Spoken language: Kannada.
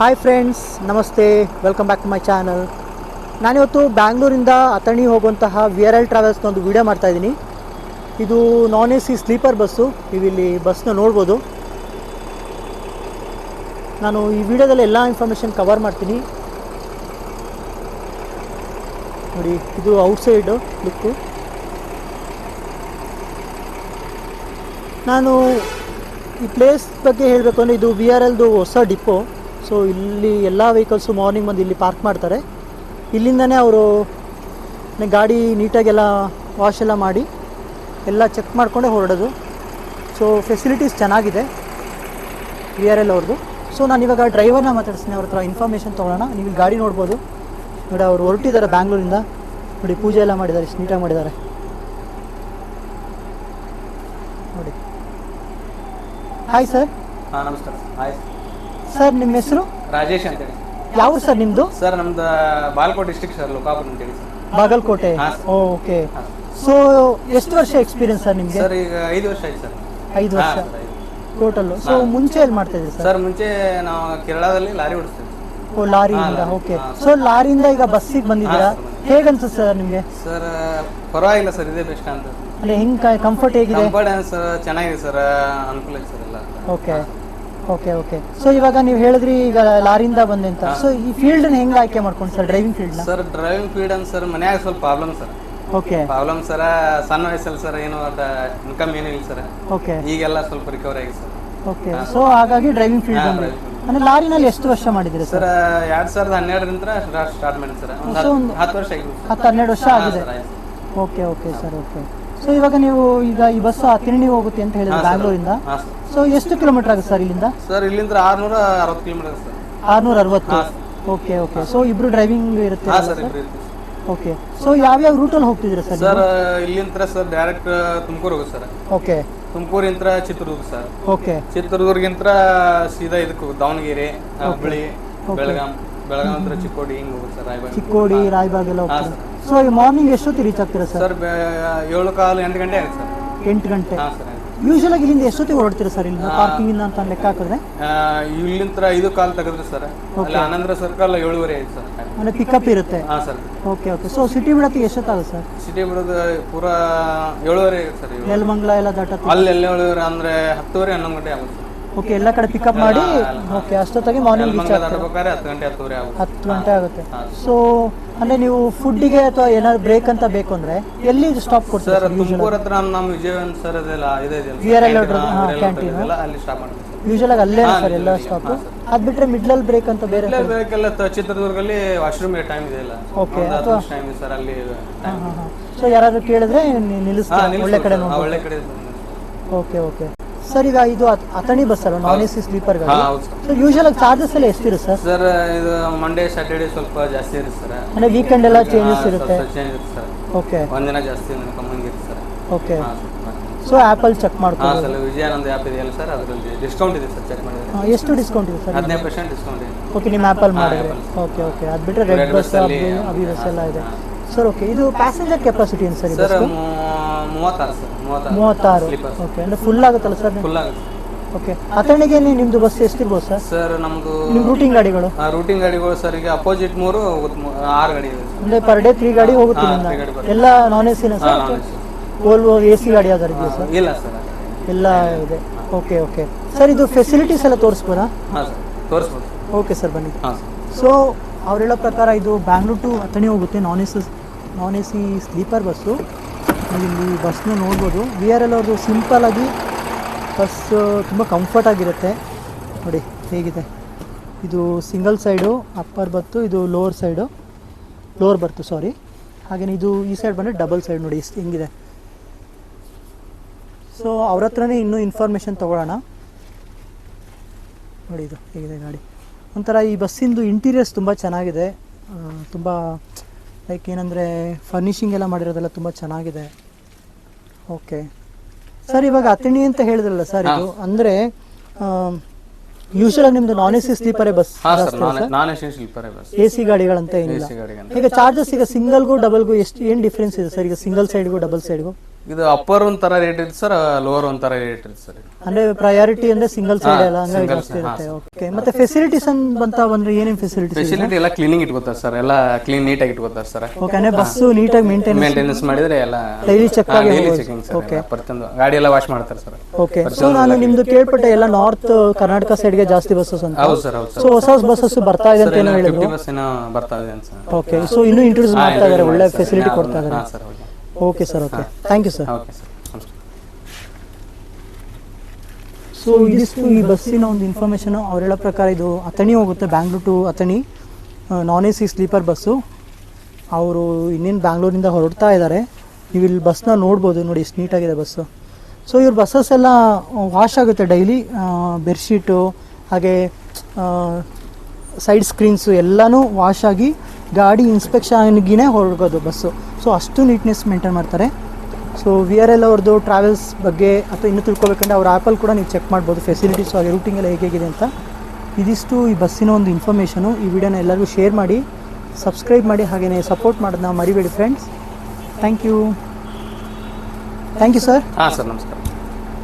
ಹಾಯ್ ಫ್ರೆಂಡ್ಸ್, ನಮಸ್ತೆ, welcome back to my channel. ನಾನಿವತ್ತು ಬ್ಯಾಂಗ್ಳೂರಿಂದ ಅಥಣಿ ಹೋಗುವಂತಹ VRL ಟ್ರಾವೆಲ್ಸ್ನ ಒಂದು ವಿಡಿಯೋ ಮಾಡ್ತಾಯಿದ್ದೀನಿ. ಇದು ನಾನ್ AC ಸ್ಲೀಪರ್ ಬಸ್ಸು. ನೀವು ಇಲ್ಲಿ ಬಸ್ನ ನೋಡ್ಬೋದು. ನಾನು ಈ ವಿಡಿಯೋದಲ್ಲಿ ಎಲ್ಲ ಇನ್ಫಾರ್ಮೇಷನ್ ಕವರ್ ಮಾಡ್ತೀನಿ. ನೋಡಿ, ಇದು ಔಟ್ಸೈಡು ಲುಕ್ಕು. ನಾನು ಈ ಪ್ಲೇಸ್ ಬಗ್ಗೆ ಹೇಳಬೇಕು ಅಂದರೆ, ಇದು VRLದು ಹೊಸ ಡಿಪೋ. ಸೊ ಇಲ್ಲಿ ಎಲ್ಲ ವೆಹಿಕಲ್ಸು ಮಾರ್ನಿಂಗ್ ಬಂದು ಇಲ್ಲಿ ಪಾರ್ಕ್ ಮಾಡ್ತಾರೆ. ಇಲ್ಲಿಂದನೇ ಅವರು ಗಾಡಿ ನೀಟಾಗೆಲ್ಲ ವಾಶ್ ಎಲ್ಲ ಮಾಡಿ ಎಲ್ಲ ಚೆಕ್ ಮಾಡಿಕೊಂಡೇ ಹೊರಡೋದು. ಸೊ ಫೆಸಿಲಿಟೀಸ್ ಚೆನ್ನಾಗಿದೆ VRL ಅವ್ರದ್ದು. ಸೊ ನಾನಿವಾಗ ಡ್ರೈವರ್ನ ಮಾತಾಡ್ತೀನಿ, ಅವ್ರ ಹತ್ರ ಇನ್ಫಾರ್ಮೇಷನ್ ತೊಗೊಳ್ಳೋಣ. ನೀವು ಗಾಡಿ ನೋಡ್ಬೋದು. ನೋಡಿ, ಅವರು ಹೊರಟಿದ್ದಾರೆ ಬ್ಯಾಂಗ್ಳೂರಿಂದ. ನೋಡಿ, ಪೂಜೆ ಎಲ್ಲ ಮಾಡಿದ್ದಾರೆ, ಇಷ್ಟು ನೀಟಾಗಿ ಮಾಡಿದ್ದಾರೆ ನೋಡಿ. Hi sir. ಹಾಂ, ನಮಸ್ಕಾರ. ಹಾಯ್ ಸರ್, ನಿಮ್ಮ ಹೆಸರು? ರಾಜೇಶ್ ಅಂತೇಳಿ. ಯಾವ ಸರ್ ನಿಮ್ಮದು? ಸರ್, ನಮ್ದು ಬಾಗಲಕೋಟೆ ಡಿಸ್ಟ್ರಿಕ್ಟ್ ಸರ್, ಲೋಕಾಪುರ ಅಂತೇಳಿ ಸರ್. ಬಾಗಲಕೋಟೆ. ಓಕೆ. ಸೊ ಎಷ್ಟು ವರ್ಷ ಎಕ್ಸ್ಪೀರಿಯನ್ಸ್ ಸರ್ ನಿಮಗೆ? ಸರ್, ಈಗ 5 ವರ್ಷ ಆಯ್ತು ಸರ್. 5 ವರ್ಷ ಟೋಟಲ್ಲು. ಸೊ ಮುಂಚೆ ಎಲ್ಲಿ ಮಾಡ್ತಾ ಇದ್ದೀರಿ ಸರ್? ಸರ್, ಮುಂಚೆ ನಾವು ಕೇರಳದಲ್ಲಿ ಲಾರಿ ಓಡಿಸ್ತೀವಿ. ಓ, ಲಾರಿಯಿಂದ. ಓಕೆ. ಸೊ ಲಾರಿಯಿಂದ ಈಗ ಬಸ್ಸಿಗೆ ಬಂದಿದ್ದೀರಾ, ಹೇಗನ್ಸುತ್ತೆ ಸರ್ ನಿಮಗೆ? ಸರ್, ಪರವಾಗಿಲ್ಲ ಸರ್, ಇದೇ ಬೆಸ್ಟ್ ಅಂತ. ಅಂದರೆ ಹೆಂಗೆ ಕಂಫರ್ಟ್ ಹೇಗಿದೆ? ಕಂಫರ್ಟ್ ಸರ್ ಚೆನ್ನಾಗಿದೆ ಸರ್, ಅನುಕೂಲ ಇದೆ ಸರ್ ಎಲ್ಲ. Okay okay okay. ಸೊ ಇವಾಗ ನೀವು ಹೇಳಿದ್ರಿ ಈಗ ಲಾರಿಯಿಂದ ಬಂದೆ ಅಂತ. ಸೊ ಈ ಫೀಲ್ಡ್ನ ಹೆಂಗೆ ಆಯ್ಕೆ ಮಾಡ್ಕೊಂಡು ಸರ್, ಡ್ರೈವಿಂಗ್ ಫೀಲ್ಡ್ನ? ಸರ್, ಡ್ರೈವಿಂಗ್ ಫೀಲ್ಡ್ ಅಂತ ಸರ್, ಮನ್ಯಾಗ ಸ್ವಲ್ಪ problem sir. Okay. Problem sir, ಸಣ್ಣ ವಯಸ್ಸಲ್ಲಿ ಸರ್, ಏನು ಅದ ಇನ್ಕಮ್ ಏನೂ ಇಲ್ಲ ಸರ್. ಓಕೆ. ಈಗೆಲ್ಲ ಸ್ವಲ್ಪ ರಿಕವರ್ ಆಗಿದೆ ಸರ್. ಓಕೆ. ಸೊ ಹಾಗಾಗಿ ಡ್ರೈವಿಂಗ್ ಫೀಲ್ಡ್ ಬಂದ್ರಿ. ಅಂದರೆ ಲಾರಿನಲ್ಲಿ ಎಷ್ಟು ವರ್ಷ ಮಾಡಿದ್ದೀರಿ ಸರ್? 2012ರಿಂದ ಸ್ಟಾರ್ಟ್ ಮಾಡಿದ್ರಿ ಸರ್. ಒಂದು 10 ವರ್ಷ ಆಗಿದೆ. 10-12 ವರ್ಷ ಆಗಿದೆ. Okay okay sir. Okay. So ಇವಾಗ ನೀವು ಈಗ ಈ ಬಸ್ಸು ಅಥಣಿ ಹೋಗುತ್ತೆ ಅಂತ ಹೇಳಿದ್ರೆ ಬ್ಯಾಂಗ್ಳೂರಿಂದ. ಸೊ ಎಷ್ಟು ಕಿಲೋಮೀಟರ್ ಆಗುತ್ತೆ ಸರ್ ಇಲ್ಲಿಂದ? ಸರ್, ಇಲ್ಲಿಂದ 660 kilometre sir. 660. Okay okay. So ಇಬ್ರು ಡ್ರೈವಿಂಗ್ ಇರುತ್ತೆ? ಹಾಂ ಸರ್, ಇಬ್ರು ಇರ್ತೀವಿ. ಓಕೆ. ಸೊ ಯಾವ್ಯಾವ ರೂಟಲ್ಲಿ ಹೋಗ್ತಿದ್ದೀರಾ ಸರ್? ಸರ್, ಇಲ್ಲಿಂದ ಸರ್ ಡೈರೆಕ್ಟ್ ತುಮಕೂರು ಹೋಗುತ್ತೆ ಸರ್. ಓಕೆ. ತುಮಕೂರಿಂತ್ರ ಚಿತ್ರದುರ್ಗ ಸರ್. ಓಕೆ. ಚಿತ್ರದುರ್ಗಿಂತ ಸೀದಾ ಇದಕ್ಕೆ ದಾವಣಗೆರೆ, ಹುಬ್ಬಳ್ಳಿ, ಬೆಳಗಾಂ ಹತ್ರ ಚಿಕ್ಕೋಡಿ ಹಿಂಗೆ ಹೋಗುತ್ತೆ ಸರ್. ರಾಯಬಾಗ, ಚಿಕ್ಕೋಡಿ, ರಾಯಬಾಗ್ ಎಲ್ಲ ಹೋಗ್ತೀರಾ? ಸೊ ಈ ಮಾರ್ನಿಂಗ್ ಎಷ್ಟೊತ್ತಿಗೆ ರೀಚ್ ಆಗ್ತೀರಾ ಸರ್? ಸರ್, 7:15 8 ಗಂಟೆ ಆಗುತ್ತೆ ಸರ್. 8 ಗಂಟೆ. ಹಾಂ ಸರ್. ಯೂಶಲ್ ಆಗಿ ಇಲ್ಲಿಂದ ಎಷ್ಟೊತ್ತಿಗೆ ಹೊರಡ್ತೀರಾ ಸರ್? ಇಲ್ಲಿಂದ ಪಾರ್ಕಿಂಗ್ ಇಂದ ಅಂತ ಲೆಕ್ಕ ಹಾಕಿದ್ರೆ ಇಲ್ಲಿಂದ 5 ತೆಗೆದ್ರಿ ಸರ್. ಅಲ್ಲಿ ಆನಂದ್ರ ಸರ್ಕಲ್ 7:30 ಆಯ್ತು ಸರ್. ಅಂದರೆ ಪಿಕಪ್ ಇರುತ್ತೆ? ಹಾಂ sir. Okay okay. So city ಬಿಡೋತ್ತಿಗೆ ಎಷ್ಟೊತ್ತಾಗುತ್ತೆ ಸರ್? ಸಿಟಿ ಬಿಡೋದು ಪೂರಾ 7:30 ಆಗುತ್ತೆ ಸರ್. ನೆಲಮಂಗಲ ಎಲ್ಲ ದಾಟತ್ತೆ? ಅಲ್ಲಿ 7:30 ಅಂದರೆ 10:30 11 ಗಂಟೆ ಆಗುತ್ತೆ. ಓಕೆ. ಎಲ್ಲ ಕಡೆ ಪಿಕಪ್ ಮಾಡಿ ಓಕೆ ಅಷ್ಟೊತ್ತಿಗೆ ಮಾರ್ನಿಂಗ್ ರೀಚ್ ಆಗ್ತಾರೆ? 10 ಗಂಟೆ 10:30 ಆಗುತ್ತೆ. 10 ಗಂಟೆ ಆಗುತ್ತೆ. ಸೊ ಅಂದರೆ ನೀವು ಫುಡ್ಡಿಗೆ ಅಥವಾ ಏನಾದ್ರು ಬ್ರೇಕ್ ಅಂತ ಬೇಕು ಅಂದರೆ ಎಲ್ಲಿ ಸ್ಟಾಪ್ ಕೊಡ್ತೀರಾ ಸರ್? ತುಮಕೂರು ಹತ್ರ ನಮ್ಮ ವಿಜಯವಂತ ಸರ್ ಅದೆಲ್ಲ ಇದೆ VRL ಕ್ಯಾಂಟೀನ್, ಅಲ್ಲಿ ಸ್ಟಾಪ್ ಮಾಡ್ತೀವಿ ಸರ್. ಯೂಶಲ್ ಆಗಿ ಅಲ್ಲೇ ಸರ್ ಎಲ್ಲ ಸ್ಟಾಪ್. ಅದು ಬಿಟ್ಟರೆ ಮಿಡ್ಲಲ್ಲಿ ಬ್ರೇಕ್ ಅಂತ ಬೇರೆ ಬ್ರೇಕ್ ಎಲ್ಲ ಚಿತ್ರದುರ್ಗಲ್ಲಿ ವಾಶ್ರೂಮ್ ಟೈಮ್ ಇದೆ ಇಲ್ಲ. ಓಕೆ. ಅಥವಾ ಟೈಮ್ ಇದೆ ಸರ್ ಅಲ್ಲಿ. ಸೊ ಯಾರಾದರೂ ಕೇಳಿದ್ರೆ ನಿಲ್ಲಿಸ್ತಾರೆ ಒಳ್ಳೆ ಕಡೆ? ಒಳ್ಳೆ ಕಡೆ. Okay okay sir. ಈಗ ಇದು ಅಥಣಿ ಬಸ್ ಅಲ್ಲ, ನಾನ್ AC ಸ್ಲೀಪರ್ ಗಾಡಿ. ಹೌದು ಸರ್. ಸೊ ಯೂಶಲ್ ಆಗಿ ಚಾರ್ಜಸ್ ಎಲ್ಲ ಎಷ್ಟಿರುತ್ತೆ ಸರ್? ಸರ್, ಇದು ಮಂಡೇ ಸ್ಯಾಟರ್ಡೇ ಸ್ವಲ್ಪ ಜಾಸ್ತಿ ಇರುತ್ತೆ ಸರ್. ಅಂದರೆ ವೀಕೆಂಡ್ ಎಲ್ಲ ಚೇಂಜಸ್ ಇರುತ್ತೆ? ಚೇಂಜ್ ಇರುತ್ತೆ ಸರ್. ಓಕೆ. ಒಂದಿನ ಜಾಸ್ತಿ ಒಂದಿನ ಕಮ್ಮಿ ಇರುತ್ತೆ ಸರ್. ಓಕೆ. ಸೊ ಆ್ಯಪಲ್ಲಿ ಚೆಕ್ ಮಾಡ್ಕೊಂಡು? ಹಾಂ ಸರ್, ವಿಜಯಾನಂದ ಆ್ಯಪ್ ಇದೆಯಲ್ಲ ಸರ್, ಅದರಲ್ಲಿ ಡಿಸ್ಕೌಂಟ್ ಇದೆ ಸರ್. ಚೆಕ್ ಮಾಡಿದ್ರೆ ಎಷ್ಟು ಡಿಸ್ಕೌಂಟ್ ಇದೆ ಸರ್? 15% ಡಿಸ್ಕೌಂಟ್ ಇದೆ. ಓಕೆ. ನಿಮ್ಮ ಆ್ಯಪಲ್ಲಿ ಮಾಡಿದ್ರೆ? Okay okay. ಅದು ಬಿಟ್ಟರೆ ರೆಡ್ ಬಸ್, ಅಭಿ ಬಸ್ ಎಲ್ಲ ಇದೆ ಸರ್. ಓಕೆ. ಇದು ಪ್ಯಾಸೆಂಜರ್ ಕೆಪಾಸಿಟಿ ಏನು ಸರ್? Sir 36 sir. 36. ಓಕೆ. ಅಂದರೆ ಫುಲ್ ಆಗುತ್ತಲ್ಲ ಸರ್? ಫುಲ್ ಆಗುತ್ತೆ. ಓಕೆ. ಅಥಣಿಗೆ ನಿಮ್ಮದು ಬಸ್ ಎಷ್ಟಿರ್ಬೋದು ಸರ್? ಸರ್, ನಮ್ಮದು ನಿಮ್ಮ ರೂಟಿಂಗ್ ಗಾಡಿಗಳು? ರೂಟಿಂಗ್ ಗಾಡಿಗಳು ಸರ್, ಈಗ ಅಪೋಸಿಟ್ 6 ಗಾಡಿ ಇದೆ. ಅಂದರೆ ಪರ್ ಡೇ 3 ಗಾಡಿ ಹೋಗುತ್ತೆ ಎಲ್ಲ? ನಾನ್ AC ಸರ್? ವೋಲ್ವೋ AC ಗಾಡಿ ಯಾವ್ದಾರು ಇದೆಯಾ ಸರ್? ಇಲ್ಲ ಸರ್, ಎಲ್ಲ ಇದೆ. Okay okay sir. ಇದು ಫೆಸಿಲಿಟೀಸ್ ಎಲ್ಲ ತೋರಿಸ್ಬೋದಾ? ಹಾಂ ಸರ್, ತೋರಿಸ್ಬೋದು. ಓಕೆ ಸರ್, ಬನ್ನಿ. ಹಾಂ. ಸೊ ಅವ್ರು ಹೇಳೋ ಪ್ರಕಾರ ಇದು ಬ್ಯಾಂಗ್ಳೂರ್ ಟು ಅಥಣಿ ಹೋಗುತ್ತೆ, ನಾನ್ AC ಸ್ಲೀಪರ್ ಬಸ್ಸು. ನೀವು ಇಲ್ಲಿ ಬಸ್ನ ನೋಡ್ಬೋದು. VRL ಅವ್ರದ್ದು ಸಿಂಪಲ್ಲಾಗಿ ಬಸ್ ತುಂಬ ಕಂಫರ್ಟಾಗಿರುತ್ತೆ. ನೋಡಿ ಹೇಗಿದೆ. ಇದು ಸಿಂಗಲ್ ಸೈಡು ಅಪ್ಪರ್ ಬರ್ತು, ಇದು ಲೋವರ್ ಬರ್ತು ಸಾರಿ. ಹಾಗೆಯೇ ಇದು ಈ ಸೈಡ್ ಬಂದರೆ ಡಬಲ್ ಸೈಡ್. ನೋಡಿ ಎಷ್ಟು ಹೆಂಗಿದೆ. ಸೊ ಅವ್ರ ಹತ್ರನೇ ಇನ್ನೂ ಇನ್ಫಾರ್ಮೇಷನ್ ತೊಗೊಳ್ಳೋಣ. ನೋಡಿ ಇದು ಹೇಗಿದೆ ಗಾಡಿ. ಒಂಥರ ಈ ಬಸ್ಸಿಂದು ಇಂಟೀರಿಯರ್ಸ್ ತುಂಬ ಚೆನ್ನಾಗಿದೆ. ತುಂಬ ಲೈಕ್ ಏನಂದರೆ ಫರ್ನಿಷಿಂಗ್ ಎಲ್ಲ ಮಾಡಿರೋದೆಲ್ಲ ತುಂಬ ಚೆನ್ನಾಗಿದೆ. Okay sir. ಇವಾಗ ಅಥಣಿ ಅಂತ ಹೇಳಿದ್ರಲ್ಲ ಸರ್, ಇದು ಅಂದರೆ ಯೂಶಲ್ ಆಗಿ ನಿಮ್ಮದು ನಾನ್ AC ಸ್ಲೀಪರೇ ಬಸ್? AC ಗಾಡಿಗಳಂತ ಏನಿಲ್ಲ. ಈಗ ಚಾರ್ಜಸ್ ಈಗ ಸಿಂಗಲ್ಗೂ ಡಬಲ್ಗೂ ಏನು ಡಿಫ್ರೆನ್ಸ್ ಇದೆ ಸರ್? ಈಗ ಸಿಂಗಲ್ ಸೈಡ್ಗೂ ಡಬಲ್ ಸೈಡ್ಗೂ ಇದು ಅಪ್ಪರ್ ಒಂಥರ ರೇಟ್ ಇರುತ್ತೆ ಸರ್, ಲೋವರ್ ಒಂಥರ ರೇಟ್ ಇರುತ್ತೆ ಸರ್. ಅಂದ್ರೆ ಪ್ರಯಾರಿಟಿ ಅಂದ್ರೆ ಸಿಂಗಲ್ ಸೈಡ್ ಎಲ್ಲ ಹಂಗಾಗಿ ಜಾಸ್ತಿ ಇರುತ್ತೆ. ಓಕೆ, ಮತ್ತೆ ಫೆಸಿಲಿಟೀಸ್ ಅಂತ ಬಂದ್ರೆ ಏನೇನು ಫೆಸಿಲಿಟೀಸ್? ಫೆಸಿಲಿಟಿ ಎಲ್ಲ ಕ್ಲೀನಿಂಗ್ ಇಟ್ಕೋತಾರೆ ಸರ್, ಎಲ್ಲ ಕ್ಲೀನ್ ನೀಟಾಗಿ ಇಟ್ಕೋತಾರೆ ಸರ್. ಓಕೆ, ಅಂದ್ರೆ ಬಸ್ಸು ನೀಟಾಗಿ ಮೇಂಟೆನೆನ್ಸ್ ಮಾಡಿದ್ರೆ ಎಲ್ಲ ಡೈಲಿ ಚೆಕ್ ಆಗಿ ಡೈಲಿ ಚೆಕಿಂಗ್ ಸರ್. ಪ್ರತಿಯೊಂದು ಗಾಡಿ ಎಲ್ಲ ವಾಶ್ ಮಾಡ್ತಾರೆ ಸರ್. ಓಕೆ, ಸೊ ನಾನು ನಿಮ್ದು ಕೇಳ್ಪಟ್ಟೆ ಎಲ್ಲ ನಾರ್ತ್ ಕರ್ನಾಟಕ ಸೈಡ್ಗೆ ಜಾಸ್ತಿ ಬಸ್ಸಸ್ ಅಂತ. ಹೌದು ಸರ್, ಹೌದು ಸೊ ಹೊಸ ಬಸ್ಸಸ್ ಬರ್ತಾ ಇದೆ ಅಂತ ಏನೋ ಹೇಳಿದ್ರು. 50 ಬಸ್ ಏನೋ ಬರ್ತಾ ಇದೆ ಅಂತ ಸರ್. ಓಕೆ, ಸೊ ಇನ್ನೂ ಇಂಟ್ರೊಡ್ಯೂಸ್ ಮಾಡ್ತಾ ಇದ್ದಾರೆ, ಒಳ್ಳೆ ಫೆಸಿಲಿಟಿ ಕೊಡ್ತಾ ಇದ್ದಾರೆ. ಹಾಂ ಸರ್, ಹೌದು. Okay sir, okay, thank you sir. Okay sir, ನಮಸ್ಕಾರ. ಸೊ ಇದಿಷ್ಟು ಈ ಬಸ್ಸಿನ ಒಂದು ಇನ್ಫಾರ್ಮೇಷನು. ಅವ್ರು ಹೇಳೋ ಪ್ರಕಾರ ಇದು ಅಥಣಿ ಹೋಗುತ್ತೆ, Bangalore to Athani, non A C sleeper bus. ಅವರು ಇನ್ನೇನು ಬ್ಯಾಂಗ್ಳೂರಿಂದ ಹೊರಡ್ತಾ ಇದ್ದಾರೆ. ನೀವು ಇಲ್ಲಿ ಬಸ್ನ ನೋಡ್ಬೋದು, ನೋಡಿ ಎಷ್ಟು ನೀಟಾಗಿದೆ ಬಸ್ಸು. ಸೊ ಇವ್ರ ಬಸ್ಸಸ್ ಎಲ್ಲ ವಾಶ್ ಆಗುತ್ತೆ ಡೈಲಿ. ಬೆಡ್ಶೀಟು ಹಾಗೆ ಸೈಡ್ ಸ್ಕ್ರೀನ್ಸು ಎಲ್ಲನೂ ವಾಶ್ ಆಗಿ ಗಾಡಿ ಇನ್ಸ್ಪೆಕ್ಷನ್ಗಿನೇ ಹೊರಗೋದು ಬಸ್ಸು. ಸೊ ಅಷ್ಟು ನೀಟ್ನೆಸ್ ಮೇಂಟೈನ್ ಮಾಡ್ತಾರೆ. ಸೊ VRL ಅವ್ರದ್ದು ಟ್ರಾವೆಲ್ಸ್ ಬಗ್ಗೆ ಅಥವಾ ಇನ್ನೂ ತಿಳ್ಕೊಬೇಕಂದ್ರೆ ಅವ್ರ ಆ್ಯಪಲ್ಲಿ ಕೂಡ ನೀವು ಚೆಕ್ ಮಾಡ್ಬೋದು ಫೆಸಿಲಿಟೀಸು ಹಾಗೆ ರೂಟಿಂಗ್ ಎಲ್ಲ ಹೇಗಿದೆ ಅಂತ. ಇದಿಷ್ಟು ಈ ಬಸ್ಸಿನ ಒಂದು ಇನ್ಫಾರ್ಮೇಷನು. ಈ ವಿಡಿಯೋನ ಎಲ್ಲರಿಗೂ ಶೇರ್ ಮಾಡಿ, ಸಬ್ಸ್ಕ್ರೈಬ್ ಮಾಡಿ, ಹಾಗೆಯೇ ಸಪೋರ್ಟ್ ಮಾಡೋದನ್ನ ಮರಿಬೇಡಿ ಫ್ರೆಂಡ್ಸ್. Thank you sir. ಹಾಂ ಸರ್, ನಮಸ್ಕಾರ.